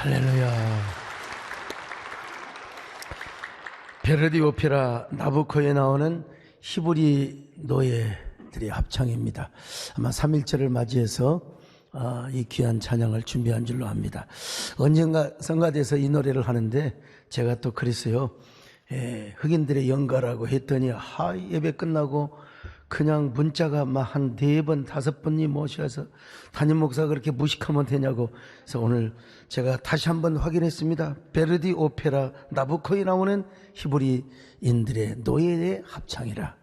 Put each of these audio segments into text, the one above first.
할렐루야. 베르디 오페라 나부코에 나오는 히브리 노예들의 합창입니다. 아마 3.1절을 맞이해서 이 귀한 찬양을 준비한 줄로 압니다. 언젠가 성가대에서 이 노래를 하는데 제가 또 그랬어요. 흑인들의 연가라고 했더니 예배 끝나고 그냥 문자가 막 한 4번, 5번이 모셔서 담임 목사가 그렇게 무식하면 되냐고. 그래서 오늘 제가 다시 한번 확인했습니다. 베르디 오페라 나부코에 나오는 히브리인들의 노예의 합창이라.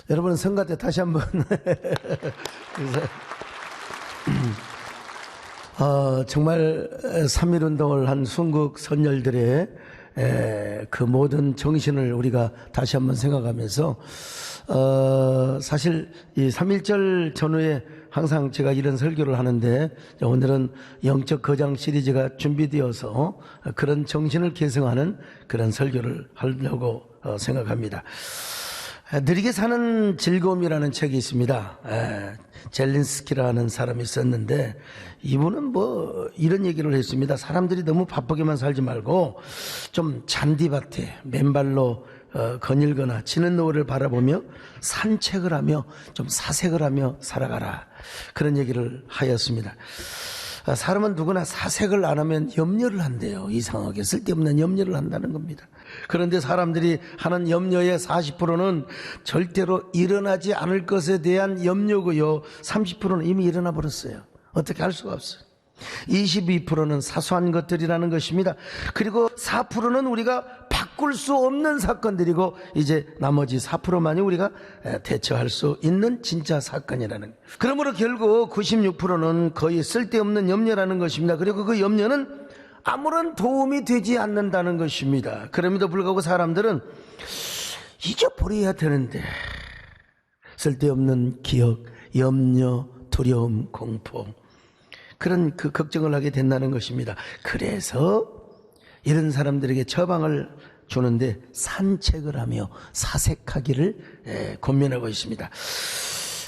여러분 성가 때 다시 한번 그래서 정말 3.1운동을 한 순국 선열들의 그 모든 정신을 우리가 다시 한번 생각하면서 사실 이 3.1절 전후에 항상 제가 이런 설교를 하는데 오늘은 영적 거장 시리즈가 준비되어서 그런 정신을 계승하는 그런 설교를 하려고 생각합니다. 느리게 사는 즐거움이라는 책이 있습니다. 젤린스키라는 사람이 썼는데 이분은 뭐 이런 얘기를 했습니다. 사람들이 너무 바쁘게만 살지 말고 좀 잔디밭에 맨발로 거닐거나 지는 노을을 바라보며 산책을 하며 좀 사색을 하며 살아가라, 그런 얘기를 하였습니다. 사람은 누구나 사색을 안 하면 염려를 한대요. 이상하게 쓸데없는 염려를 한다는 겁니다. 그런데 사람들이 하는 염려의 40%는 절대로 일어나지 않을 것에 대한 염려고요, 30%는 이미 일어나 버렸어요. 어떻게 할 수가 없어요. 22%는 사소한 것들이라는 것입니다. 그리고 4%는 우리가 바꿀 수 없는 사건들이고, 이제 나머지 4%만이 우리가 대처할 수 있는 진짜 사건이라는 거예요. 그러므로 결국 96%는 거의 쓸데없는 염려라는 것입니다. 그리고 그 염려는 아무런 도움이 되지 않는다는 것입니다. 그럼에도 불구하고 사람들은 잊어버려야 되는데 쓸데없는 기억, 염려, 두려움, 공포, 그런 그 걱정을 하게 된다는 것입니다. 그래서 이런 사람들에게 처방을 주는데 산책을 하며 사색하기를 권면하고 있습니다.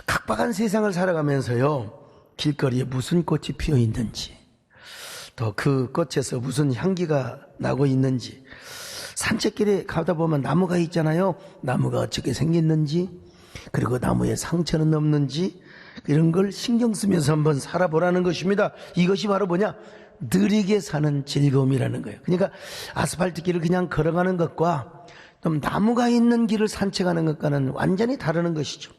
각박한 세상을 살아가면서요, 길거리에 무슨 꽃이 피어 있는지, 또 그 꽃에서 무슨 향기가 나고 있는지, 산책길에 가다 보면 나무가 있잖아요. 나무가 어떻게 생겼는지, 그리고 나무에 상처는 없는지, 이런 걸 신경 쓰면서 한번 살아보라는 것입니다. 이것이 바로 뭐냐? 느리게 사는 즐거움이라는 거예요. 그러니까 아스팔트 길을 그냥 걸어가는 것과 좀 나무가 있는 길을 산책하는 것과는 완전히 다르는 것이죠.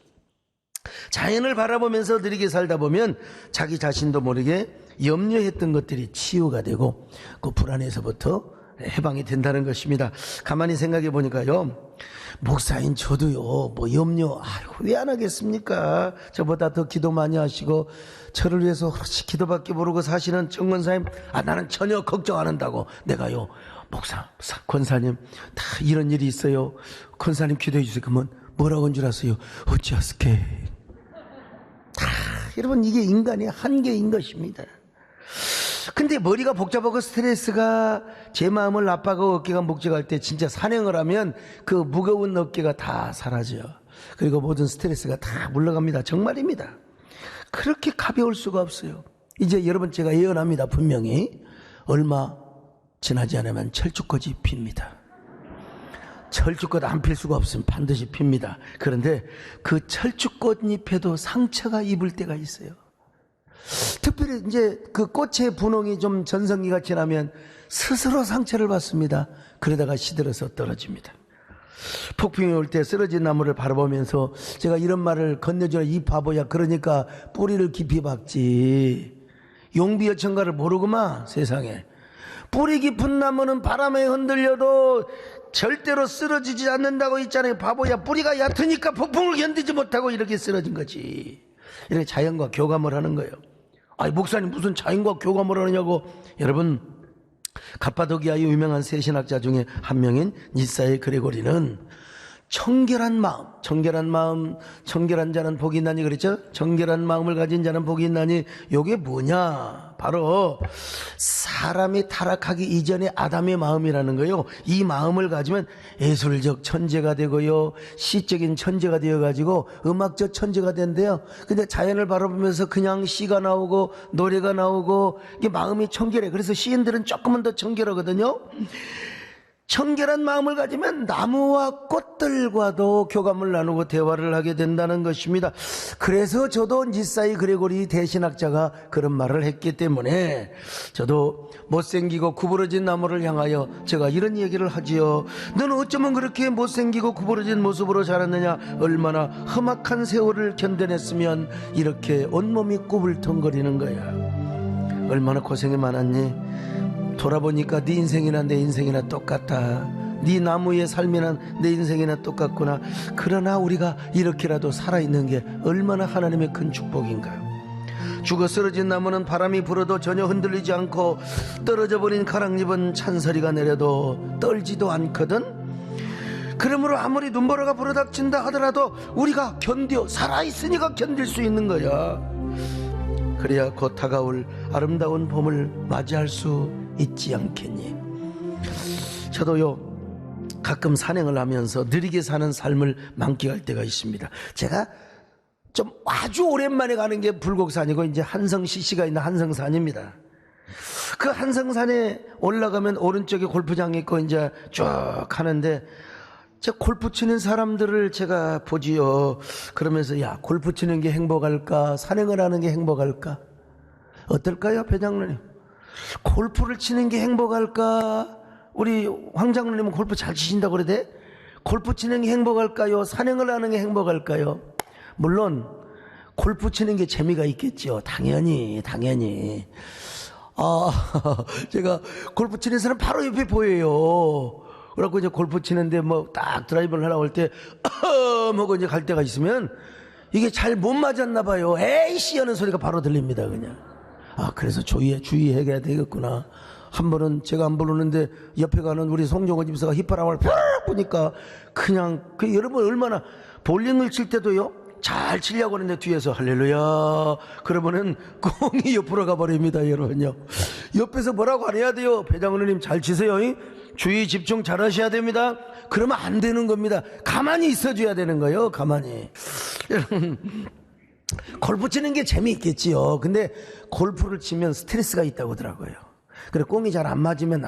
자연을 바라보면서 느리게 살다 보면 자기 자신도 모르게 염려했던 것들이 치유가 되고 그 불안에서부터 해방이 된다는 것입니다. 가만히 생각해 보니까요, 목사인 저도요, 뭐 염려 왜 안 하겠습니까? 저보다 더 기도 많이 하시고 저를 위해서 그렇지 기도밖에 모르고 사시는 정권사님, 나는 전혀 걱정 안 한다고. 내가요, 목사, 권사님 다 이런 일이 있어요, 권사님 기도해 주세요. 그러면 뭐라고 한 줄 아세요? 어찌하스케. 여러분, 이게 인간의 한계인 것입니다. 근데 머리가 복잡하고 스트레스가 제 마음을 압박하고 어깨가 묵직할 때 진짜 산행을 하면 그 무거운 어깨가 다 사라져요. 그리고 모든 스트레스가 다 물러갑니다. 정말입니다. 그렇게 가벼울 수가 없어요. 이제 여러분, 제가 예언합니다. 분명히 얼마 지나지 않으면 철쭉꽃이 핍니다. 철쭉꽃 안 필 수가 없으면 반드시 핍니다. 그런데 그 철쭉꽃 잎에도 상처가 입을 때가 있어요. 특별히 이제 그 꽃의 분홍이 좀 전성기가 지나면 스스로 상처를 받습니다. 그러다가 시들어서 떨어집니다. 폭풍이 올 때 쓰러진 나무를 바라보면서 제가 이런 말을 건네주는, 이 바보야, 그러니까 뿌리를 깊이 박지, 용비어천가를 모르구만. 세상에 뿌리 깊은 나무는 바람에 흔들려도 절대로 쓰러지지 않는다고 있잖아요. 바보야, 뿌리가 얕으니까 폭풍을 견디지 못하고 이렇게 쓰러진 거지. 이렇게 자연과 교감을 하는 거예요. 목사님 무슨 자연과 교감을 하느냐고. 여러분, 갑바도기아의 유명한 세신학자 중에 한 명인 니사의 그레고리는 청결한 마음, 청결한 자는 복이 있나니 그랬죠? 청결한 마음을 가진 자는 복이 있나니 요게 뭐냐? 바로 사람이 타락하기 이전에 아담의 마음이라는 거요. 이 마음을 가지면 예술적 천재가 되고요. 시적인 천재가 되어가지고 음악적 천재가 된대요. 근데 자연을 바라보면서 그냥 시가 나오고 노래가 나오고 이게 마음이 청결해. 그래서 시인들은 조금은 더 청결하거든요. 청결한 마음을 가지면 나무와 꽃들과도 교감을 나누고 대화를 하게 된다는 것입니다. 그래서 저도 니사이 그레고리 대신학자가 그런 말을 했기 때문에 저도 못생기고 구부러진 나무를 향하여 제가 이런 얘기를 하지요. 너는 어쩌면 그렇게 못생기고 구부러진 모습으로 자랐느냐? 얼마나 험악한 세월을 견뎌냈으면 이렇게 온몸이 꾸불텅거리는 거야. 얼마나 고생이 많았니? 돌아보니까 네 인생이나 내 인생이나 똑같다. 네 나무의 삶이나 내 인생이나 똑같구나. 그러나 우리가 이렇게라도 살아있는 게 얼마나 하나님의 큰 축복인가요? 죽어 쓰러진 나무는 바람이 불어도 전혀 흔들리지 않고 떨어져 버린 가랑잎은 찬소리가 내려도 떨지도 않거든. 그러므로 아무리 눈보라가 불어닥친다 하더라도 우리가 살아있으니까 견딜 수 있는 거야. 그래야 곧 다가올 아름다운 봄을 맞이할 수 있지 않겠니? 저도요 가끔 산행을 하면서 느리게 사는 삶을 만끽할 때가 있습니다. 제가 좀 아주 오랜만에 가는 게 불곡산이고 이제 한성 CC가 있는 한성산입니다. 그 한성산에 올라가면 오른쪽에 골프장이 있고 이제 쭉 하는데 제 골프 치는 사람들을 제가 보지요. 그러면서 야, 골프 치는 게 행복할까? 산행을 하는 게 행복할까? 어떨까요, 배장로님? 골프를 치는 게 행복할까? 우리 황 장로님은 골프 잘 치신다고 그러대? 골프 치는 게 행복할까요? 산행을 하는 게 행복할까요? 물론 골프 치는 게 재미가 있겠죠. 당연히. 제가 골프 치는 사람 바로 옆에 보여요. 그래갖고 이제 골프 치는데 뭐 딱 드라이버를 하려고 할 때 하고 이제 갈 때가 있으면 이게 잘 못 맞았나 봐요. 에이씨 하는 소리가 바로 들립니다, 그냥. 그래서 주의해야 되겠구나. 한 번은 제가 안 부르는데 옆에 가는 우리 송정호 집사가 휘파람을 팍 보니까 그냥 여러분 얼마나 볼링을 칠 때도요 잘 치려고 하는데 뒤에서 할렐루야 그러면은 공이 옆으로 가버립니다. 여러분요 옆에서 뭐라고 안 해야 돼요. 배장로님 잘 치세요. 주의 집중 잘 하셔야 됩니다. 그러면 안 되는 겁니다. 가만히 있어줘야 되는 거예요. 가만히. 여러분 골프 치는 게 재미있겠지요. 근데 골프를 치면 스트레스가 있다고 하더라고요. 그래 공이 잘 안 맞으면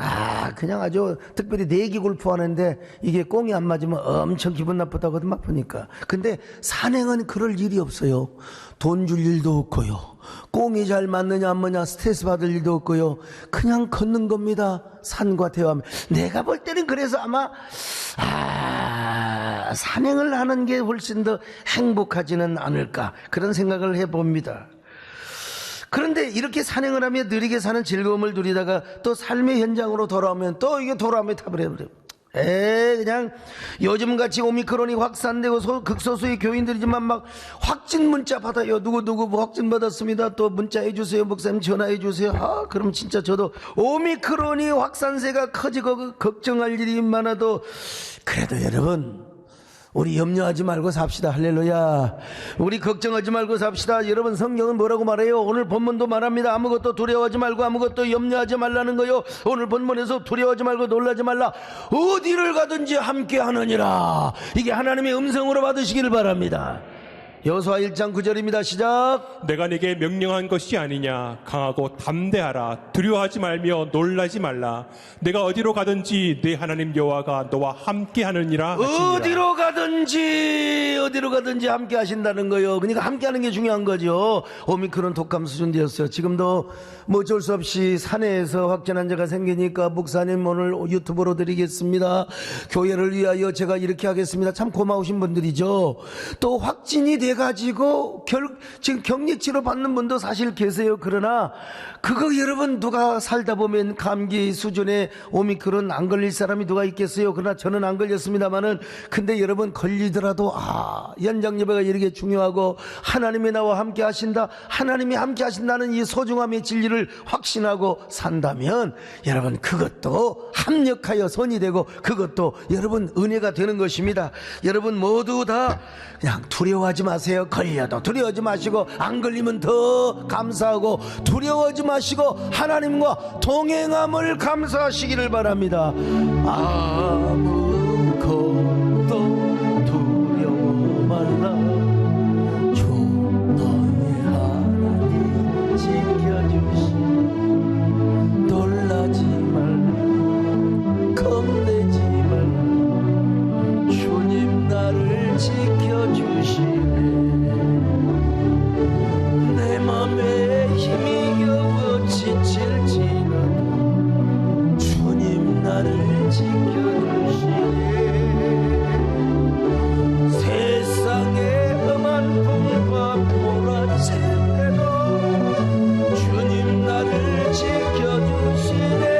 그냥 아주 특별히 내기 골프 하는데 이게 공이 안 맞으면 엄청 기분 나쁘다거든 아프니까. 근데 산행은 그럴 일이 없어요. 돈 줄 일도 없고요. 공이 잘 맞느냐 안 맞느냐 스트레스 받을 일도 없고요. 그냥 걷는 겁니다. 산과 대화하면. 내가 볼 때는 그래서 아마 산행을 하는 게 훨씬 더 행복하지는 않을까 그런 생각을 해봅니다. 그런데 이렇게 산행을 하며 느리게 사는 즐거움을 누리다가 또 삶의 현장으로 돌아오면 또 이게 돌아오면 답을 해버려요. 그냥 요즘같이 오미크론이 확산되고 극소수의 교인들이지만 막 확진 문자 받아요. 누구 뭐 확진 받았습니다. 또 문자해 주세요. 목사님 전화해 주세요. 그럼 진짜 저도 오미크론이 확산세가 커지고 걱정할 일이 많아도 그래도 여러분 우리 염려하지 말고 삽시다. 할렐루야. 우리 걱정하지 말고 삽시다. 여러분 성경은 뭐라고 말해요? 오늘 본문도 말합니다. 아무것도 두려워하지 말고 아무것도 염려하지 말라는 거요. 오늘 본문에서 두려워하지 말고 놀라지 말라. 어디를 가든지 함께 하느니라. 이게 하나님의 음성으로 받으시기를 바랍니다. 여호수아 1장 9절입니다. 시작. 내가 네게 명령한 것이 아니냐. 강하고 담대하라. 두려워하지 말며 놀라지 말라. 내가 어디로 가든지 네 하나님 여호와가 너와 함께 하느니라 하시니라. 어디로 가든지 함께 하신다는 거요. 그러니까 함께 하는 게 중요한 거죠. 오미크론 독감 수준되었어요. 지금도 뭐 어쩔 수 없이 산에서 확진 환자가 생기니까 목사님 오늘 유튜브로 드리겠습니다. 교회를 위하여 제가 이렇게 하겠습니다. 참 고마우신 분들이죠. 또 확진이 돼 가지고 지금 격리치료 받는 분도 사실 계세요. 그러나 그거 여러분 누가 살다 보면 감기 수준의 오미크론 안 걸릴 사람이 누가 있겠어요? 그러나 저는 안 걸렸습니다만은 근데 여러분 걸리더라도 연장 예배가 이렇게 중요하고 하나님이 나와 함께 하신다, 하나님이 함께 하신다는 이 소중함의 진리를 확신하고 산다면 여러분 그것도 합력하여 선이 되고 그것도 여러분 은혜가 되는 것입니다. 여러분 모두 다 그냥 두려워하지 마세요. 걸려도 두려워하지 마시고 안 걸리면 더 감사하고 두려워하지 마시고 하나님과 동행함을 감사하시기를 바랍니다. 아무것도 두려워 말라. 주 너의 하나님 지켜주시. 놀라지 말 겁내지 말 주님 나를 지켜주시네. 내 맘에 힘이 겨워 지칠지는 주님 나를 지켜주시네. 세상의 험한 풍과 몰아칠 때도 주님 나를 지켜주시네.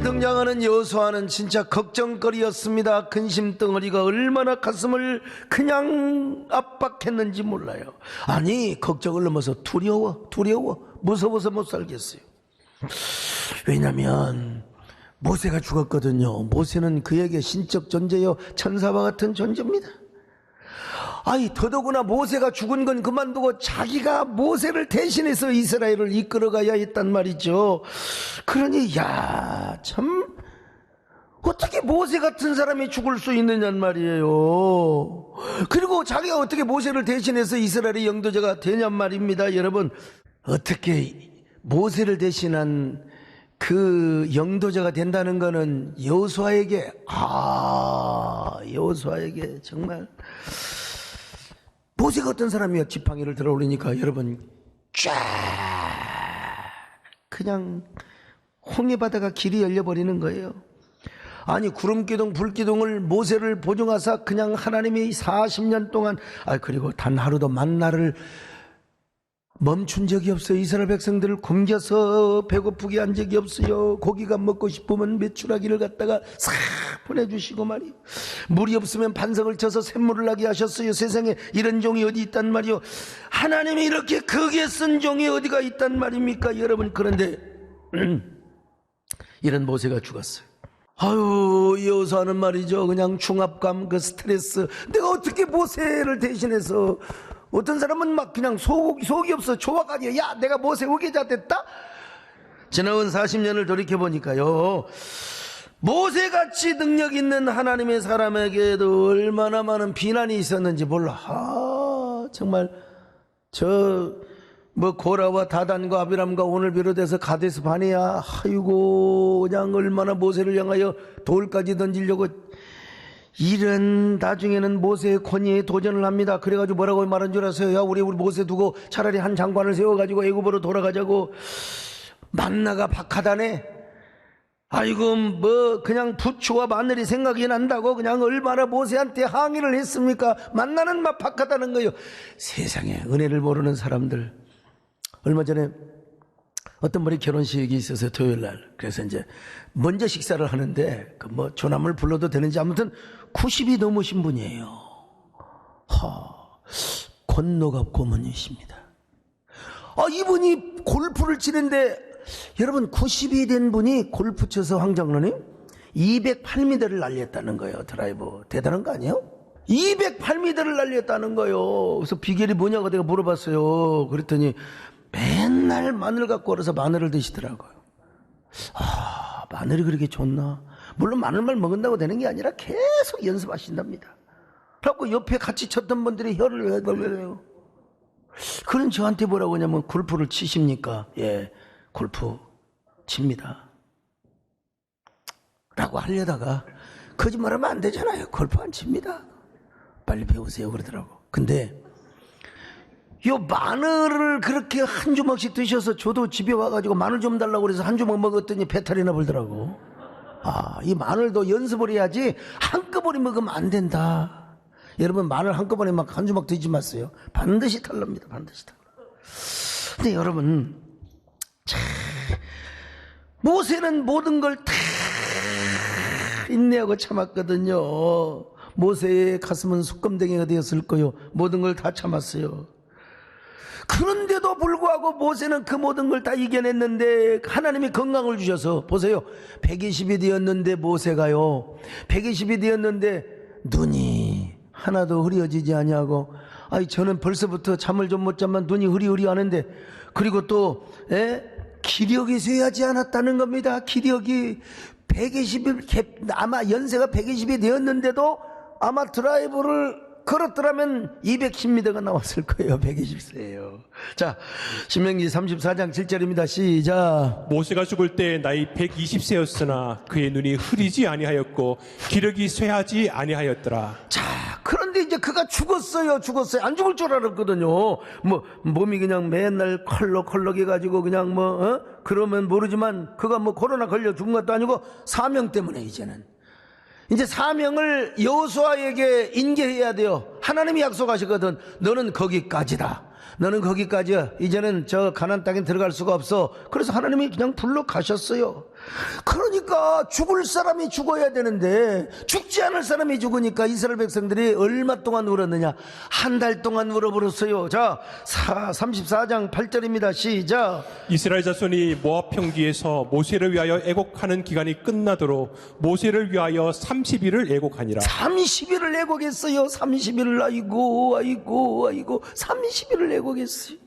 등장하는 여호수아는 진짜 걱정거리였습니다. 근심 덩어리가 얼마나 가슴을 그냥 압박했는지 몰라요. 아니 걱정을 넘어서 두려워 무서워서 못 살겠어요. 왜냐하면 모세가 죽었거든요. 모세는 그에게 신적 존재요 천사와 같은 존재입니다. 아니 더더구나 모세가 죽은 건 그만두고 자기가 모세를 대신해서 이스라엘을 이끌어가야 했단 말이죠. 그러니 참 어떻게 모세 같은 사람이 죽을 수 있느냐는 말이에요. 그리고 자기가 어떻게 모세를 대신해서 이스라엘의 영도자가 되냔 말입니다. 여러분 어떻게 모세를 대신한 그 영도자가 된다는 거는 여호수아에게 정말 모세가 어떤 사람이야. 지팡이를 들어올리니까 여러분 쫙 그냥 홍해바다가 길이 열려버리는 거예요. 아니 구름기둥 불기둥을 모세를 보증하사 그냥 하나님이 40년 동안 그리고 단 하루도 만나를 멈춘 적이 없어요. 이스라엘 백성들을 굶겨서 배고프게 한 적이 없어요. 고기가 먹고 싶으면 메추라기를 갖다가 싹 보내주시고 말이요. 물이 없으면 반석을 쳐서 샘물을 나게 하셨어요. 세상에 이런 종이 어디 있단 말이요. 하나님이 이렇게 크게 쓴 종이 어디가 있단 말입니까 여러분. 그런데 이런 모세가 죽었어요. 여호수아는 말이죠 그냥 중압감 그 스트레스, 내가 어떻게 모세를 대신해서, 어떤 사람은 막 그냥 속이 없어 좋아가지고 내가 모세 후계자 됐다? 지나온 40년을 돌이켜보니까요 모세같이 능력 있는 하나님의 사람에게도 얼마나 많은 비난이 있었는지 몰라. 정말 고라와 다단과 아비람과 오늘 비롯해서 가데스 바네아 그냥 얼마나 모세를 향하여 돌까지 던지려고 이런 나중에는 모세의 권위에 도전을 합니다. 그래가지고 뭐라고 말한 줄 아세요? 우리 모세 두고 차라리 한 장관을 세워가지고 애굽으로 돌아가자고. 만나가 박하다네. 그냥 부추와 마늘이 생각이 난다고 그냥 얼마나 모세한테 항의를 했습니까? 만나는 막 박하다는 거예요. 세상에 은혜를 모르는 사람들. 얼마 전에 어떤 분이 결혼식이 있어서 토요일날, 그래서 이제 먼저 식사를 하는데 조남을 불러도 되는지 아무튼 90이 넘으신 분이에요. 권노갑 고문이십니다. 이분이 골프를 치는데 여러분 90이 된 분이 골프 쳐서 황장로님 208m를 날렸다는 거예요. 드라이브. 대단한 거 아니에요? 208m를 날렸다는 거예요. 그래서 비결이 뭐냐고 내가 물어봤어요. 그랬더니 맨날 마늘 갖고 와서 마늘을 드시더라고요. 마늘이 그렇게 좋나? 물론 마늘만 먹는다고 되는 게 아니라 계속 연습하신답니다. 그래갖고 옆에 같이 쳤던 분들이 혀를 내요. 그런 저한테 뭐라고 하냐면 골프를 치십니까? 예. 골프 칩니다. 라고 하려다가 거짓말하면 안 되잖아요. 골프 안 칩니다. 빨리 배우세요 그러더라고. 근데 요 마늘을 그렇게 한 주먹씩 드셔서 저도 집에 와가지고 마늘 좀 달라고 그래서 한 주먹 먹었더니 배탈이 나버리더라고. 이 마늘도 연습을 해야지 한꺼번에 먹으면 안 된다. 여러분 마늘 한꺼번에 막 한 주먹 드시지 마세요. 반드시 탈납니다. 반드시 탈. 근데 여러분 모세는 모든 걸 다 인내하고 참았거든요. 모세의 가슴은 숯검댕이가 되었을 거요. 모든 걸 다 참았어요. 그런데도 불구하고 모세는 그 모든 걸 다 이겨냈는데 하나님이 건강을 주셔서 보세요. 120이 되었는데 모세가요. 120이 되었는데 눈이 하나도 흐려지지 아니하고 저는 벌써부터 잠을 좀 못 자면 눈이 흐리흐리 하는데 그리고 또 기력이 쇠하지 않았다는 겁니다. 기력이 120일 아마 연세가 120이 되었는데도 아마 드라이브를 걸었더라면 210m가 나왔을 거예요. 120세예요. 자, 신명기 34장 7절입니다. 시작. 모세가 죽을 때 나이 120세였으나 그의 눈이 흐리지 아니하였고 기력이 쇠하지 아니하였더라. 자, 그런데 이제 그가 죽었어요. 안 죽을 줄 알았거든요. 몸이 그냥 맨날 컬럭컬럭해가지고 그냥 그러면 모르지만 그가 코로나 걸려 죽은 것도 아니고 사명 때문에 이제 사명을 여호수아에게 인계해야 돼요. 하나님이 약속하시거든. 너는 거기까지다. 너는 거기까지야. 이제는 저 가나안 땅에 들어갈 수가 없어. 그래서 하나님이 그냥 불러 가셨어요. 그러니까 죽을 사람이 죽어야 되는데 죽지 않을 사람이 죽으니까 이스라엘 백성들이 얼마 동안 울었느냐? 한 달 동안 울어버렸어요. 자, 34장 8절입니다. 시작. 이스라엘 자손이 모압 평지에서 모세를 위하여 애곡하는 기간이 끝나도록 모세를 위하여 30일을 애곡하니라. 30일을 애곡했어요. 30일을 아이고 30일을 애곡했어요.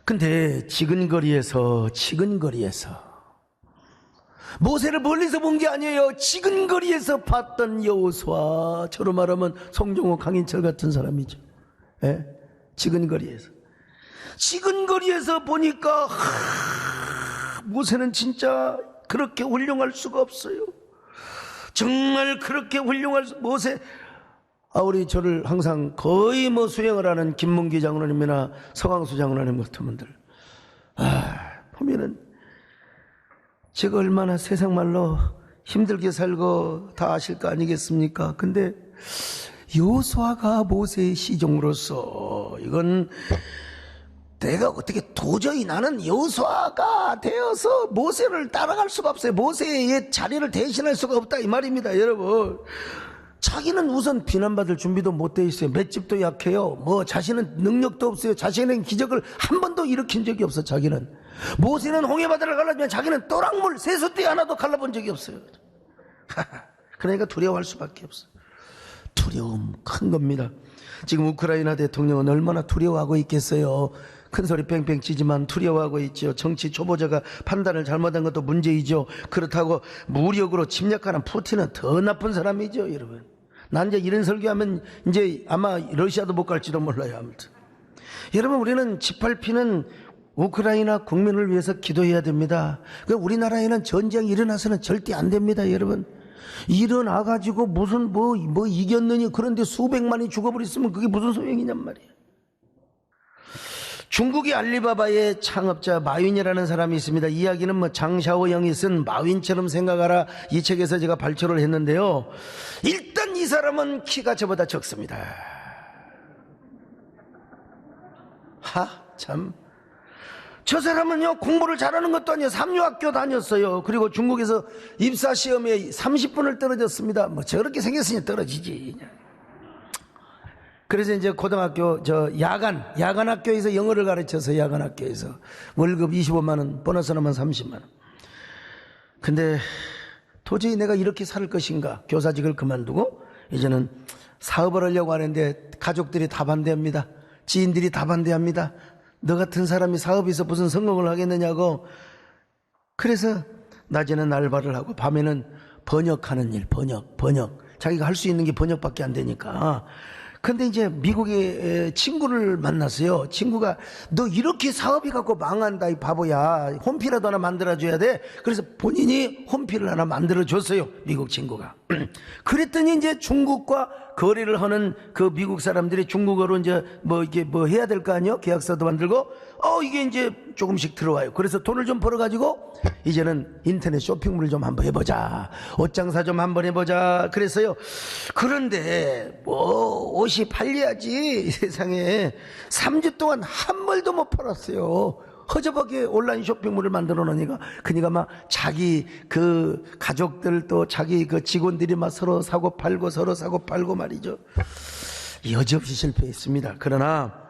근데 지근거리에서 모세를 멀리서 본 게 아니에요. 지근거리에서 봤던 여호수아, 저로 말하면 송정호, 강인철 같은 사람이죠. 지근거리에서 보니까 모세는 진짜 그렇게 훌륭할 수가 없어요. 정말 그렇게 훌륭할 모세. 우리 저를 항상 거의 수행을 하는 김문기 장로님이나 서광수 장로님 같은 분들 보면은 제가 얼마나 세상 말로 힘들게 살고 다 아실 거 아니겠습니까? 근데 여호수아가 모세의 시종으로서 이건 내가 어떻게 도저히 나는 여호수아가 되어서 모세를 따라갈 수가 없어요. 모세의 자리를 대신할 수가 없다 이 말입니다. 여러분, 자기는 우선 비난받을 준비도 못 돼 있어요. 맷집도 약해요. 자신은 능력도 없어요. 자신은 기적을 한 번도 일으킨 적이 없어. 자기는 모세는 홍해바다를 갈라면 자기는 또랑물 세숫대 하나도 갈라본 적이 없어요. 그러니까 두려워할 수밖에 없어요. 두려움 큰 겁니다. 지금 우크라이나 대통령은 얼마나 두려워하고 있겠어요. 큰소리 뺑뺑 치지만 두려워하고 있죠. 정치 초보자가 판단을 잘못한 것도 문제이죠. 그렇다고 무력으로 침략하는 푸틴은 더 나쁜 사람이죠. 여러분, 난 이제 이런 설교하면 이제 아마 러시아도 못 갈지도 몰라요. 아무튼 여러분, 우리는 G8P는 우크라이나 국민을 위해서 기도해야 됩니다. 우리나라에는 전쟁이 일어나서는 절대 안 됩니다. 여러분, 일어나가지고 무슨 이겼느니 그런데 수백만이 죽어버렸으면 그게 무슨 소용이냔 말이에요. 중국의 알리바바의 창업자 마윈이라는 사람이 있습니다. 이야기는 장샤오영이 쓴 마윈처럼 생각하라 이 책에서 제가 발표를 했는데요. 일단 이 사람은 키가 저보다 적습니다. 참. 저 사람은요, 공부를 잘하는 것도 아니에요. 삼류학교 다녔어요. 그리고 중국에서 입사시험에 30분을 떨어졌습니다. 저렇게 생겼으니 떨어지지. 그래서 이제 고등학교 야간 학교에서 영어를 가르쳐서 야간 학교에서 월급 25만 원, 보너스 나면 30만 원. 근데 도저히 내가 이렇게 살 것인가? 교사직을 그만두고 이제는 사업을 하려고 하는데 가족들이 다 반대합니다. 지인들이 다 반대합니다. 너 같은 사람이 사업에서 무슨 성공을 하겠느냐고. 그래서 낮에는 알바를 하고 밤에는 번역하는 일, 번역. 자기가 할 수 있는 게 번역밖에 안 되니까. 근데 이제 미국의 친구를 만났어요. 친구가 너 이렇게 사업이 갖고 망한다 이 바보야. 홈피라도 하나 만들어줘야 돼. 그래서 본인이 홈피를 하나 만들어줬어요. 미국 친구가. 그랬더니 이제 중국과 거래를 하는 그 미국 사람들이 중국어로 이제 이게 해야 될 거 아니에요? 계약서도 만들고 이게 이제 조금씩 들어와요. 그래서 돈을 좀 벌어가지고 이제는 인터넷 쇼핑몰을 좀 한번 해보자. 옷장사 좀 한번 해보자. 그래서요. 그런데 옷이 팔려야지. 세상에 3주 동안 한 벌도 못 팔았어요. 허접하게 온라인 쇼핑몰을 만들어 놓으니까 그니까 막 자기 그 가족들 또 자기 그 직원들이 막 서로 사고 팔고 서로 사고 팔고 말이죠. 여지없이 실패했습니다. 그러나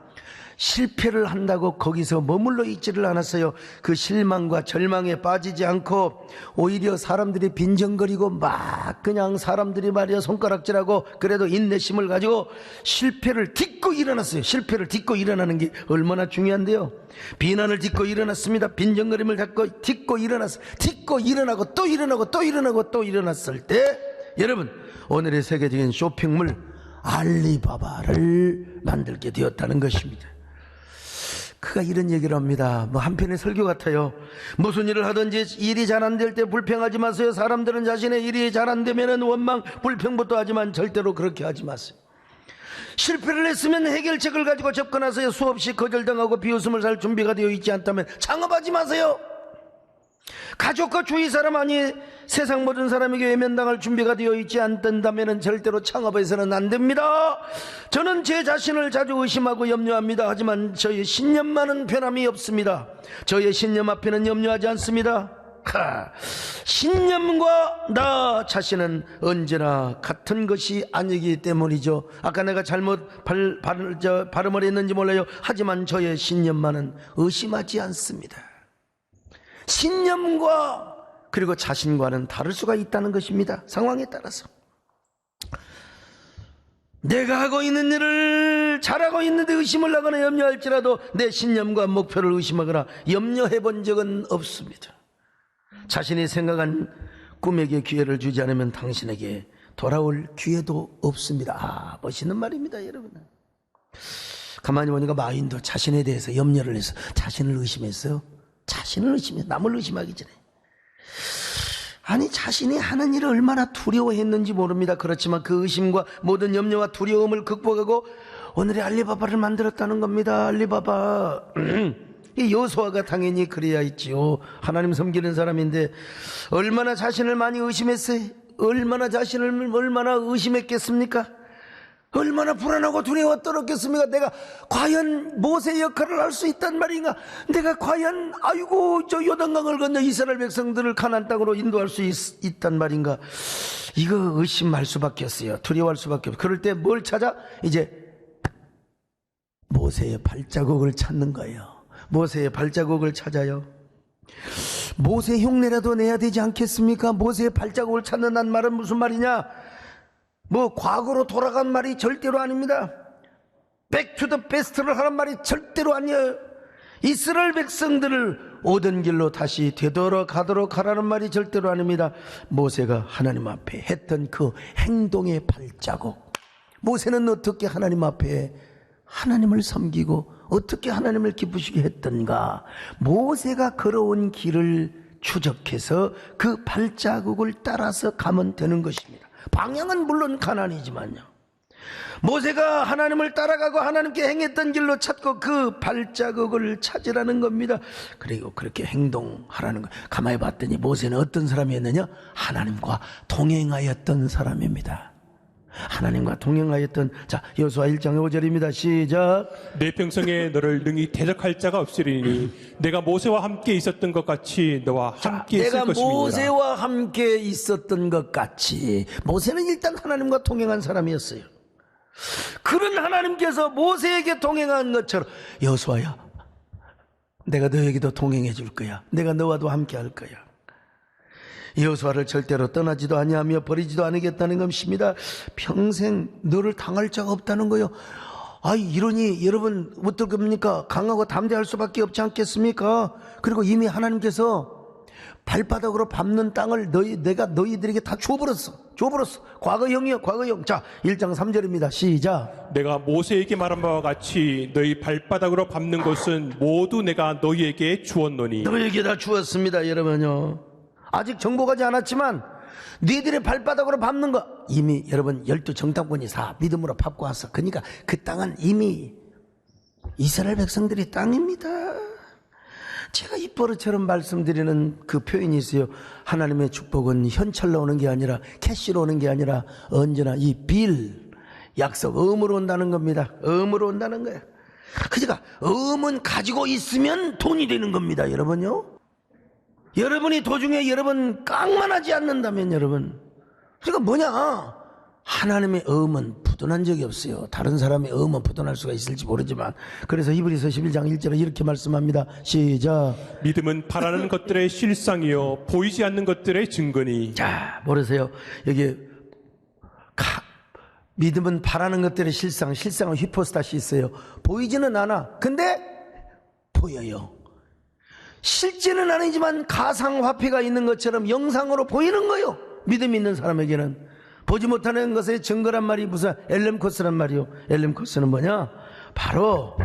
실패를 한다고 거기서 머물러 있지를 않았어요. 그 실망과 절망에 빠지지 않고 오히려 사람들이 빈정거리고 막 그냥 사람들이 말이야 손가락질하고 그래도 인내심을 가지고 실패를 딛고 일어났어요. 실패를 딛고 일어나는 게 얼마나 중요한데요. 비난을 딛고 일어났습니다. 빈정거림을 딛고 일어났어요. 딛고 일어나고 또 일어나고 또 일어나고 또 일어났을 때 여러분 오늘의 세계적인 쇼핑몰 알리바바를 만들게 되었다는 것입니다. 그가 이런 얘기를 합니다. 한편의 설교 같아요. 무슨 일을 하든지 일이 잘 안 될 때 불평하지 마세요. 사람들은 자신의 일이 잘 안 되면 원망, 불평부터 하지만 절대로 그렇게 하지 마세요. 실패를 했으면 해결책을 가지고 접근하세요. 수없이 거절당하고 비웃음을 살 준비가 되어 있지 않다면 창업하지 마세요. 가족과 주위 사람 아니 세상 모든 사람에게 외면당할 준비가 되어 있지 않는다면 절대로 창업해서는 안 됩니다. 저는 제 자신을 자주 의심하고 염려합니다. 하지만 저의 신념만은 변함이 없습니다. 저의 신념 앞에는 염려하지 않습니다. 신념과 나 자신은 언제나 같은 것이 아니기 때문이죠. 아까 내가 잘못 발음을 했는지 몰라요. 하지만 저의 신념만은 의심하지 않습니다. 신념과 그리고 자신과는 다를 수가 있다는 것입니다. 상황에 따라서. 내가 하고 있는 일을 잘하고 있는데 의심을 하거나 염려할지라도 내 신념과 목표를 의심하거나 염려해 본 적은 없습니다. 자신이 생각한 꿈에게 기회를 주지 않으면 당신에게 돌아올 기회도 없습니다. 멋있는 말입니다, 여러분. 가만히 보니까 마윈도 자신에 대해서 염려를 해서 자신을 의심했어요. 자신을 의심해. 남을 의심하기 전에. 아니 자신이 하는 일을 얼마나 두려워했는지 모릅니다. 그렇지만 그 의심과 모든 염려와 두려움을 극복하고 오늘의 알리바바를 만들었다는 겁니다. 알리바바. 이 여호수아가 당연히 그래야 있지요. 하나님 섬기는 사람인데 얼마나 자신을 많이 의심했어요. 얼마나 자신을 얼마나 의심했겠습니까? 얼마나 불안하고 두려워 떨었겠습니까? 내가 과연 모세 역할을 할 수 있단 말인가? 내가 과연 저 요단강을 건너 이스라엘 백성들을 가나안 땅으로 인도할 수 있단 말인가? 이거 의심할 수밖에 없어요. 두려워할 수밖에 없어요. 그럴 때 뭘 찾아? 이제 모세의 발자국을 찾는 거예요. 모세의 발자국을 찾아요. 모세 흉내라도 내야 되지 않겠습니까? 모세의 발자국을 찾는다는 말은 무슨 말이냐? 과거로 돌아간 말이 절대로 아닙니다. Back to the best를 하는 말이 절대로 아니에요. 이스라엘 백성들을 오던 길로 다시 되돌아가도록 하라는 말이 절대로 아닙니다. 모세가 하나님 앞에 했던 그 행동의 발자국. 모세는 어떻게 하나님 앞에 하나님을 섬기고 어떻게 하나님을 기쁘시게 했던가. 모세가 걸어온 길을 추적해서 그 발자국을 따라서 가면 되는 것입니다. 방향은 물론 가나안이지만요. 모세가 하나님을 따라가고 하나님께 행했던 길로 찾고 그 발자국을 찾으라는 겁니다. 그리고 그렇게 행동하라는 거. 가만히 봤더니 모세는 어떤 사람이었느냐? 하나님과 동행하였던 사람입니다. 하나님과 동행하였던. 자, 여호수아 1장 5절입니다. 시작. 내 평생에 너를 능히 대적할 자가 없으리니 내가 모세와 함께 있었던 것 같이 너와 함께 있을 내가 것이니라. 모세와 함께 있었던 것 같이. 모세는 일단 하나님과 동행한 사람이었어요. 그런 하나님께서 모세에게 동행한 것처럼 여호수아야, 내가 너에게도 동행해 줄 거야. 내가 너와도 함께 할 거야. 여호수아를 절대로 떠나지도 아니하며 버리지도 않겠다는 것입니다. 평생 너를 당할 자가 없다는 거요. 이러니 여러분 어떨 겁니까? 강하고 담대할 수밖에 없지 않겠습니까? 그리고 이미 하나님께서 발바닥으로 밟는 땅을 내가 너희들에게 다 줘버렸어. 과거형이요, 과거형. 자, 1장 3절입니다. 시작. 내가 모세에게 말한 바와 같이 너희 발바닥으로 밟는 것은 모두 내가 너희에게 주었노니. 너희에게 다 주었습니다, 여러분요. 아직 정복하지 않았지만 너희들의 발바닥으로 밟는 거 이미 여러분 12정탐꾼이 다 믿음으로 밟고 왔어. 그러니까 그 땅은 이미 이스라엘 백성들의 땅입니다. 제가 입버릇처럼 말씀드리는 그 표현이 있어요. 하나님의 축복은 현찰로 오는 게 아니라 캐시로 오는 게 아니라 언제나 이 빌, 약속, 음으로 온다는 겁니다. 음으로 온다는 거예요. 그러니까 음은 가지고 있으면 돈이 되는 겁니다, 여러분요. 여러분이 도중에 여러분 깡만 하지 않는다면 여러분, 그러니까 뭐냐, 하나님의 음은 부도난 적이 없어요. 다른 사람의 음은 부도날 수가 있을지 모르지만, 그래서 히브리서 11장 1절에 이렇게 말씀합니다. 시작. 믿음은 바라는 것들의 실상이요 보이지 않는 것들의 증거니. 자, 모르세요? 여기 믿음은 바라는 것들의 실상, 실상은 히포스타시 있어요. 보이지는 않아. 근데 보여요. 실제는 아니지만 가상화폐가 있는 것처럼 영상으로 보이는 거요. 믿음 있는 사람에게는. 보지 못하는 것의 증거란 말이 무슨 엘렘코스란 말이요. 엘렘코스는 뭐냐? 바로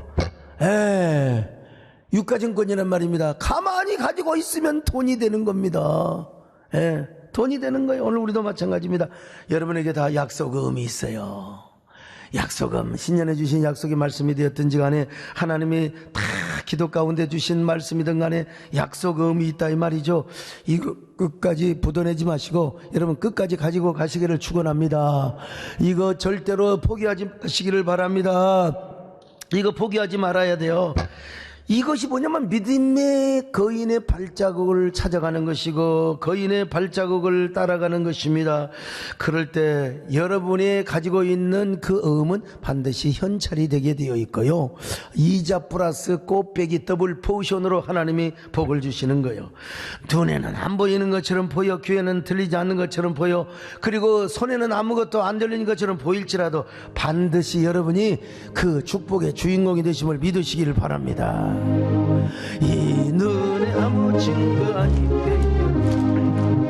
유가증권이란 말입니다. 가만히 가지고 있으면 돈이 되는 겁니다. 돈이 되는 거예요. 오늘 우리도 마찬가지입니다. 여러분에게 다 약속음이 있어요. 약속음, 신년에 주신 약속의 말씀이 되었든지 간에, 하나님이 다 기도 가운데 주신 말씀이든 간에 약속음이 있다 이 말이죠. 이거 끝까지 부도내지 마시고 여러분 끝까지 가지고 가시기를 축원합니다. 이거 절대로 포기하지 마시기를 바랍니다. 이거 포기하지 말아야 돼요. 이것이 뭐냐면 믿음의 거인의 발자국을 찾아가는 것이고 거인의 발자국을 따라가는 것입니다. 그럴 때 여러분이 가지고 있는 그 음은 반드시 현찰이 되게 되어 있고요, 이자 플러스 꽃배기 더블 포션으로 하나님이 복을 주시는 거예요. 눈에는 안 보이는 것처럼 보여, 귀에는 들리지 않는 것처럼 보여, 그리고 손에는 아무것도 안 들리는 것처럼 보일지라도 반드시 여러분이 그 축복의 주인공이 되심을 믿으시기를 바랍니다. 이 눈에 아무 증거 아니게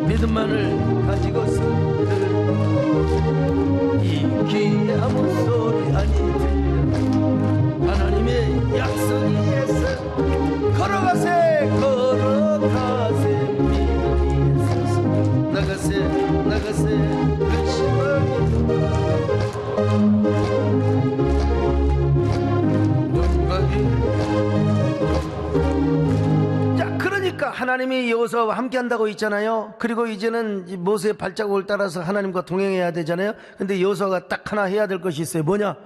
믿음만을 가지고서 이 귀에 아무 소리 아니게 하나님의 약속이 있어. 걸어가세 믿음이 있어서 나가세 자, 그러니까 하나님이 여호수아와 함께 한다고 있잖아요. 그리고 이제는 모세의 발자국을 따라서 하나님과 동행해야 되잖아요. 근데 여호수아가 딱 하나 해야 될 것이 있어요. 뭐냐?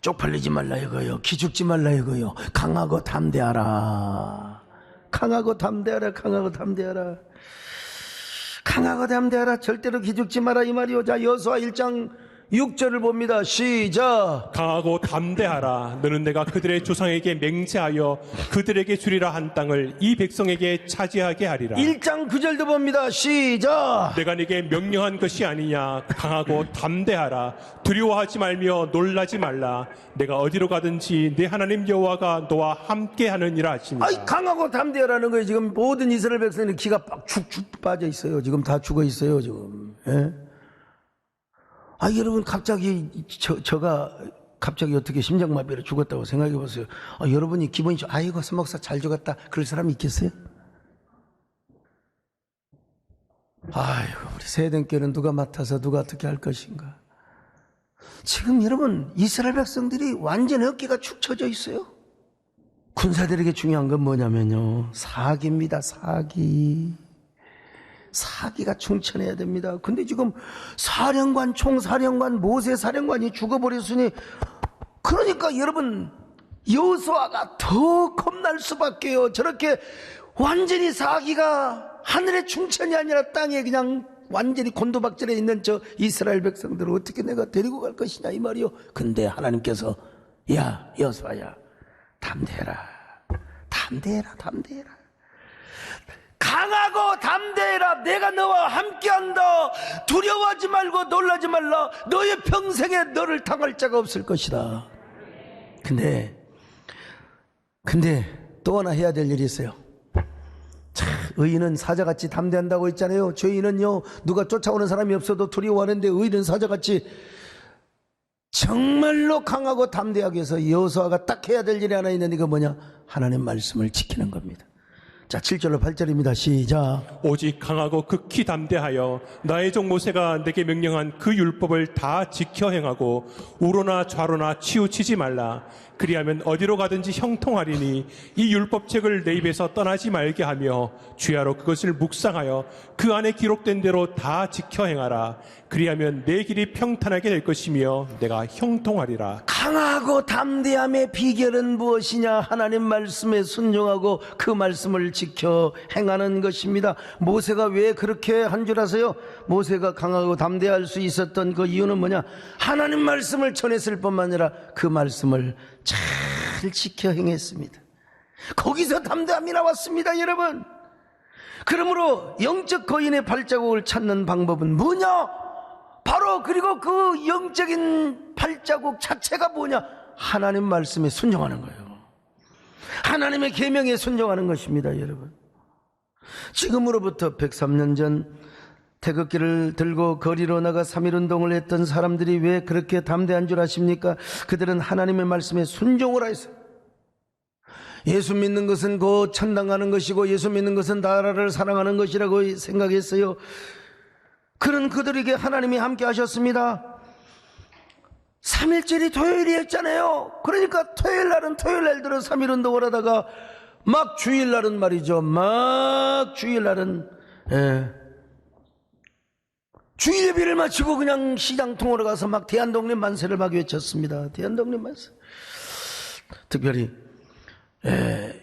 쪽팔리지 말라 이거요, 기죽지 말라 이거요, 강하고 담대하라. 강하고 담대하라. 절대로 기죽지 마라 이 말이요. 자, 여호수아 1장 6절을 봅니다. 시작. 강하고 담대하라. 너는 내가 그들의 조상에게 맹세하여 그들에게 주리라 한 땅을 이 백성에게 차지하게 하리라. 1장 9절도 봅니다. 시작. 내가 네게 명령한 것이 아니냐. 강하고 담대하라. 두려워하지 말며 놀라지 말라. 내가 어디로 가든지 내 하나님 여호와가 너와 함께하느니라 하시니라. 아이, 강하고 담대하라는 거예요. 지금 모든 이스라엘 백성들은 기가 축축 빠져 있어요. 지금 다 죽어 있어요. 지금. 여러분 갑자기 저가 갑자기 어떻게 심장마비로 죽었다고 생각해 보세요. 여러분이 기분이 아이고 서목사 잘 죽었다 그럴 사람이 있겠어요? 아이고, 우리 세대교는 누가 맡아서 누가 어떻게 할 것인가. 지금 여러분 이스라엘 백성들이 완전히 어깨가 축 처져 있어요. 군사들에게 중요한 건 뭐냐면요, 사기입니다. 사기가 충천해야 됩니다. 근데 지금 사령관, 총사령관, 모세 사령관이 죽어버렸으니, 그러니까 여러분 여호수아가 더 겁날 수밖에요. 저렇게 완전히 사기가 하늘의 충천이 아니라 땅에 그냥 완전히 곤두박질해 있는 저 이스라엘 백성들을 어떻게 내가 데리고 갈 것이냐 이 말이요. 근데 하나님께서 야 여호수아야, 담대해라. 강하고 담대해라. 내가 너와 함께한다. 두려워하지 말고 놀라지 말라. 너의 평생에 너를 당할 자가 없을 것이다. 근데 또 하나 해야 될 일이 있어요. 의인은 사자같이 담대한다고 했잖아요. 죄인은요, 누가 쫓아오는 사람이 없어도 두려워하는데 의인은 사자같이 정말로 강하고 담대하게 해서 여호수아가 딱 해야 될 일이 하나 있는데 그 뭐냐? 하나님 말씀을 지키는 겁니다. 자, 7절로 8절입니다. 시작. 오직 강하고 극히 담대하여 나의 종 모세가 내게 명령한 그 율법을 다 지켜 행하고 우로나 좌로나 치우치지 말라. 그리하면 어디로 가든지 형통하리니 이 율법책을 내 입에서 떠나지 말게 하며 주야로 그것을 묵상하여 그 안에 기록된 대로 다 지켜 행하라. 그리하면 내 길이 평탄하게 될 것이며 내가 형통하리라. 강하고 담대함의 비결은 무엇이냐? 하나님 말씀에 순종하고 그 말씀을 지켜 행하는 것입니다. 모세가 왜 그렇게 한 줄 아세요? 모세가 강하고 담대할 수 있었던 그 이유는 뭐냐? 하나님 말씀을 전했을 뿐만 아니라 그 말씀을 잘 지켜 행했습니다. 거기서 담대함이 나왔습니다, 여러분. 그러므로 영적 거인의 발자국을 찾는 방법은 뭐냐? 바로 그리고 그 영적인 발자국 자체가 뭐냐? 하나님 말씀에 순종하는 거예요. 하나님의 계명에 순종하는 것입니다, 여러분. 지금으로부터 103년 전 태극기를 들고 거리로 나가 3.1운동을 했던 사람들이 왜 그렇게 담대한 줄 아십니까? 그들은 하나님의 말씀에 순종을 하였어요. 예수 믿는 것은 곧 천당 가는 것이고 예수 믿는 것은 나라를 사랑하는 것이라고 생각했어요. 그런 그들에게 하나님이 함께 하셨습니다. 3.1절이 토요일이었잖아요. 그러니까 토요일날은 토요일날들은 3.1운동을 하다가 막 주일날은 말이죠. 막 주일날은 주일 예배를 마치고 그냥 시장통으로 가서 막 대한독립 만세를 막 외쳤습니다. 대한독립 만세. 특별히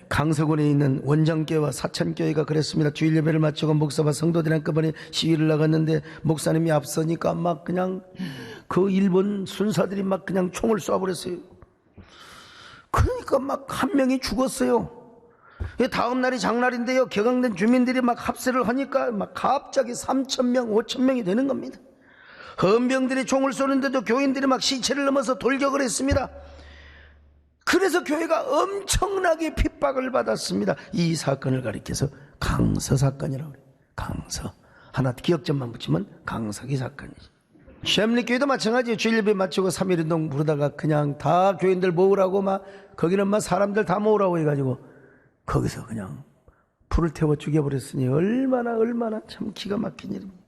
강서군에 있는 원정교회와 사천교회가 그랬습니다. 주일 예배를 마치고 목사와 성도들이 한꺼번에 시위를 나갔는데 목사님이 앞서니까 막 그냥 그 일본 순사들이 막 그냥 총을 쏴버렸어요. 그러니까 막 한 명이 죽었어요. 다음 날이 장날인데요, 격앙된 주민들이 막 합세를 하니까 막 갑자기 3,000명, 5,000명이 되는 겁니다. 헌병들이 총을 쏘는데도 교인들이 막 시체를 넘어서 돌격을 했습니다. 그래서 교회가 엄청나게 핍박을 받았습니다. 이 사건을 가리켜서 강서 사건이라고 그래요. 강서. 하나 기억점만 붙이면 강서기 사건이죠. 샘리교회도 마찬가지예요. 주일예배 마치고 3.1운동 부르다가 그냥 다 교인들 모으라고 막 거기는 막 사람들 다 모으라고 해가지고 거기서 그냥 불을 태워 죽여버렸으니 얼마나 참 기가 막힌 일입니다.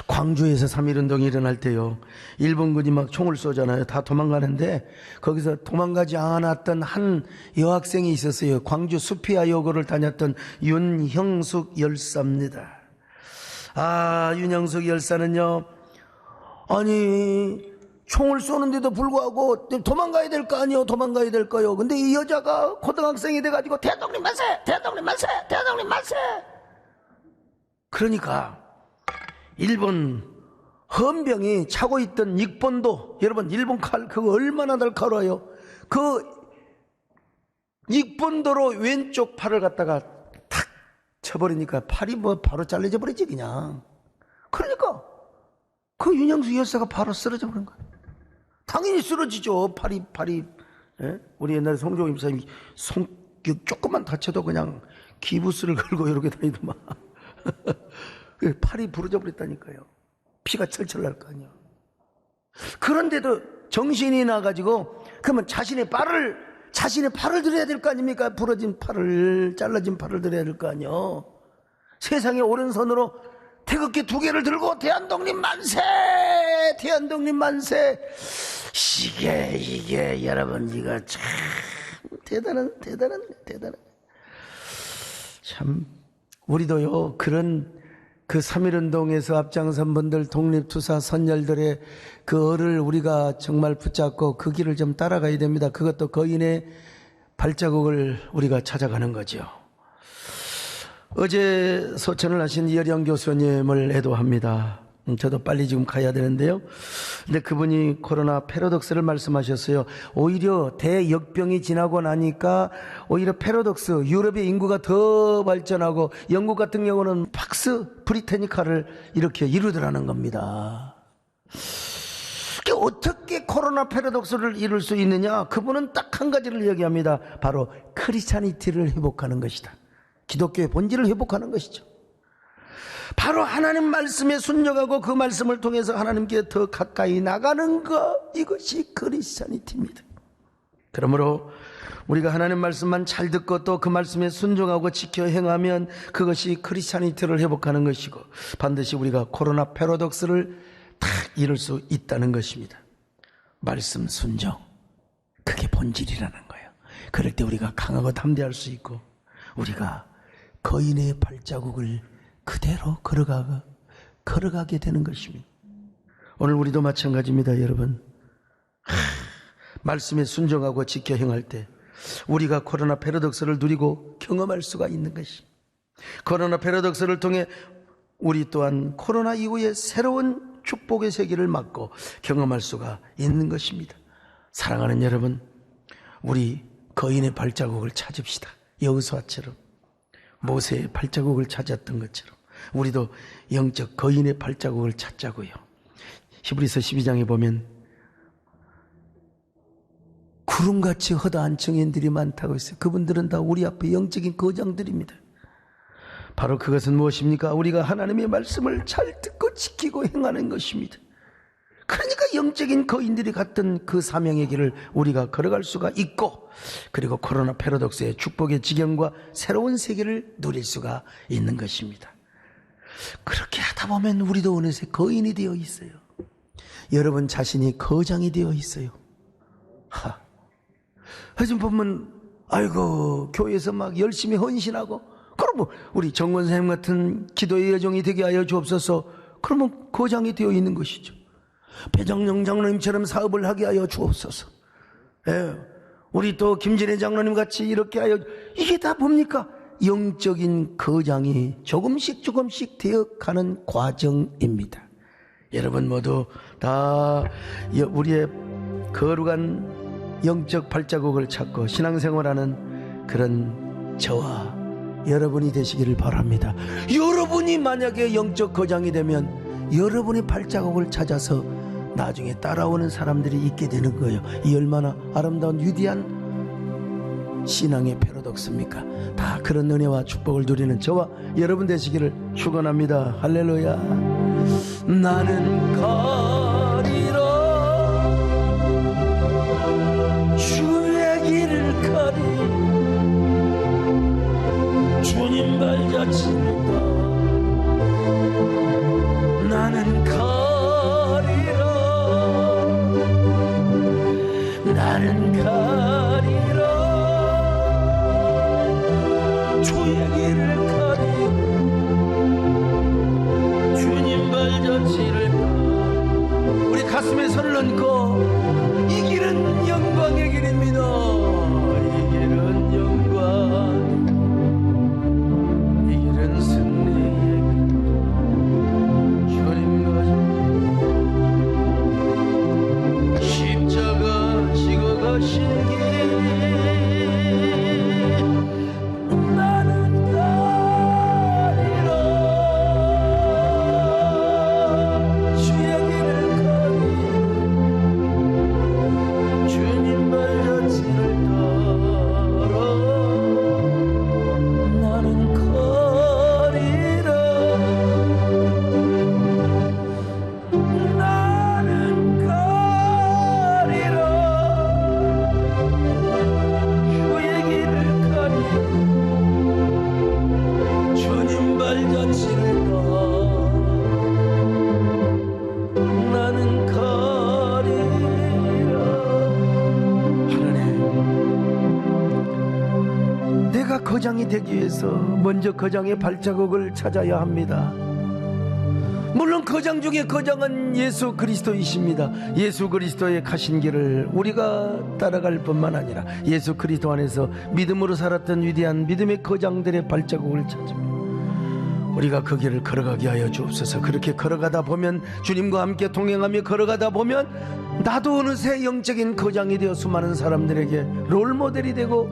광주에서 3.1운동이 일어날 때요, 일본군이 막 총을 쏘잖아요. 다 도망가는데 거기서 도망가지 않았던 한 여학생이 있었어요. 광주 수피아 여고를 다녔던 윤형숙 열사입니다. 윤형숙 열사는요, 아니 총을 쏘는데도 불구하고 도망가야 될 거 아니에요. 도망가야 될 거요. 근데 이 여자가 고등학생이 돼가지고 대통령 만세! 대통령 만세! 대통령 만세! 그러니까 일본 헌병이 차고 있던 익본도, 여러분 일본 칼 그거 얼마나 날카로워요. 그 익본도로 왼쪽 팔을 갖다가 탁 쳐버리니까 팔이 뭐 바로 잘려져 버리지 그냥. 그러니까 그 윤영수 열사가 바로 쓰러져 버린 거예요. 당연히 쓰러지죠. 팔이 우리 옛날에 송종임 목사님이 조금만 다쳐도 그냥 기부스를 걸고 이렇게 다니더만 팔이 부러져 버렸다니까요. 피가 철철 날 거 아니야. 그런데도 정신이 나가지고 그러면 자신의 팔을 들여야 될 거 아닙니까? 부러진 팔을, 잘라진 팔을 들여야 될 거 아니요. 세상에 오른손으로 태극기 2개를 들고 대한독립 만세! 대한독립 만세! 이게 여러분 이거 참 대단한 참 우리도요 그런 그 3.1운동에서 앞장선 분들, 독립투사 선열들의 그 얼을 우리가 정말 붙잡고 그 길을 좀 따라가야 됩니다. 그것도 거인의 발자국을 우리가 찾아가는 거죠. 어제 소천을 하신 이어령 교수님을 애도합니다. 저도 빨리 지금 가야 되는데요. 근데 그분이 코로나 패러독스를 말씀하셨어요. 오히려 대역병이 지나고 나니까 오히려 패러독스, 유럽의 인구가 더 발전하고 영국 같은 경우는 팍스 브리테니카를 이렇게 이루더라는 겁니다. 어떻게 코로나 패러독스를 이룰 수 있느냐? 그분은 딱 한 가지를 얘기합니다. 바로 크리스찬이티를 회복하는 것이다. 기독교의 본질을 회복하는 것이죠. 바로 하나님 말씀에 순종하고 그 말씀을 통해서 하나님께 더 가까이 나가는 것, 이것이 크리스찬이티입니다. 그러므로 우리가 하나님 말씀만 잘 듣고 또 그 말씀에 순종하고 지켜 행하면 그것이 크리스찬이티를 회복하는 것이고, 반드시 우리가 코로나 패러독스를 다 이룰 수 있다는 것입니다. 말씀 순종, 그게 본질이라는 거예요. 그럴 때 우리가 강하고 담대할 수 있고, 우리가 거인의 발자국을 그대로 걸어가게 되는 것입니다. 오늘 우리도 마찬가지입니다, 여러분. 말씀에 순종하고 지켜 행할 때 우리가 코로나 패러독스를 누리고 경험할 수가 있는 것입니다. 코로나 패러독스를 통해 우리 또한 코로나 이후에 새로운 축복의 세계를 맞고 경험할 수가 있는 것입니다. 사랑하는 여러분, 우리 거인의 발자국을 찾읍시다. 여호수아처럼, 모세의 발자국을 찾았던 것처럼 우리도 영적 거인의 발자국을 찾자고요. 히브리서 12장에 보면 구름같이 허다한 청년들이 많다고 했어요. 그분들은 다 우리 앞에 영적인 거장들입니다. 바로 그것은 무엇입니까? 우리가 하나님의 말씀을 잘 듣고 지키고 행하는 것입니다. 그러니까 영적인 거인들이 갔던 그 사명의 길을 우리가 걸어갈 수가 있고, 그리고 코로나 패러독스의 축복의 지경과 새로운 세계를 누릴 수가 있는 것입니다. 그렇게 하다 보면 우리도 어느새 거인이 되어 있어요. 여러분 자신이 거장이 되어 있어요. 요즘 보면 아이고 교회에서 막 열심히 헌신하고, 그러면 우리 정권 선생님 같은 기도의 여정이 되게 하여 주옵소서. 그러면 거장이 되어 있는 것이죠. 배정영 장로님처럼 사업을 하게 하여 주옵소서. 예, 우리 또 김진애 장로님 같이 이렇게 하여, 이게 다 뭡니까? 영적인 거장이 조금씩 되어가는 과정입니다. 여러분 모두 다 우리의 거룩한 영적 발자국을 찾고 신앙생활하는 그런 저와 여러분이 되시기를 바랍니다. 여러분이 만약에 영적 거장이 되면 여러분의 발자국을 찾아서 나중에 따라오는 사람들이 있게 되는 거예요. 이 얼마나 아름다운 위대한 신앙의 패러독스입니까? 다 그런 은혜와 축복을 누리는 저와 여러분 되시기를 축원합니다. 할렐루야. 나는 가리라 주의 길을 가리, 주님 발자취니다. 나는 가리라, 나는 가리라 주의 길을 가리, 주님 발자취를 따. 우리 가슴에 손을 얹고 이 길은 영광의 길입니다. 이 길은 영광, 이 길은 승리의 길. 주님과 십자가 지고 가신 길. 나는 가리라 주의 길을 가리, 주님 발자취를 따라. 나는 가리라, 나는 가리라 주의 길을 가리, 주님 발자취를 따라. 나는 가리라. 하나님, 내가 거장이 되기 위해서 먼저 거장의 발자국을 찾아야 합니다. 물론 거장 중에 거장은 예수 그리스도이십니다. 예수 그리스도의 가신 길을 우리가 따라갈 뿐만 아니라 예수 그리스도 안에서 믿음으로 살았던 위대한 믿음의 거장들의 발자국을 찾으며 우리가 그 길을 걸어가게 하여 주옵소서. 그렇게 걸어가다 보면, 주님과 함께 동행하며 걸어가다 보면 나도 어느새 영적인 거장이 되어 수많은 사람들에게 롤모델이 되고,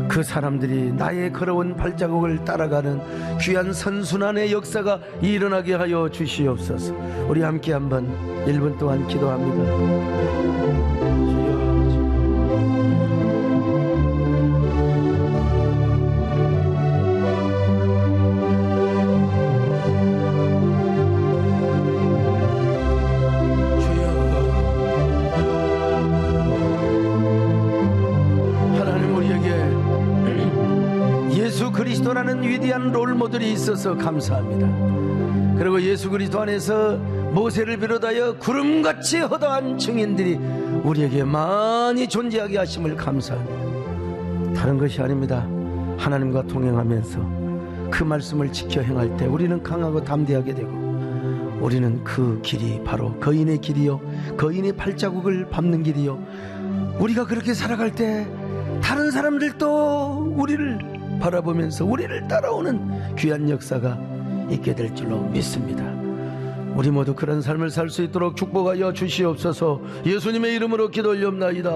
그 사람들이 나의 걸어온 발자국을 따라가는 귀한 선순환의 역사가 일어나게 하여 주시옵소서. 우리 함께 한번 1분 동안 기도합니다. 주여, 위대한 롤모델이 있어서 감사합니다. 그리고 예수 그리스도 안에서 모세를 비롯하여 구름같이 허다한 증인들이 우리에게 많이 존재하게 하심을 감사합니다. 다른 것이 아닙니다. 하나님과 동행하면서 그 말씀을 지켜 행할 때 우리는 강하고 담대하게 되고, 우리는 그 길이 바로 거인의 길이요, 거인의 발자국을 밟는 길이요, 우리가 그렇게 살아갈 때 다른 사람들도 우리를 바라보면서 우리를 따라오는 귀한 역사가 있게 될 줄로 믿습니다. 우리 모두 그런 삶을 살 수 있도록 축복하여 주시옵소서. 예수님의 이름으로 기도 올리옵나이다.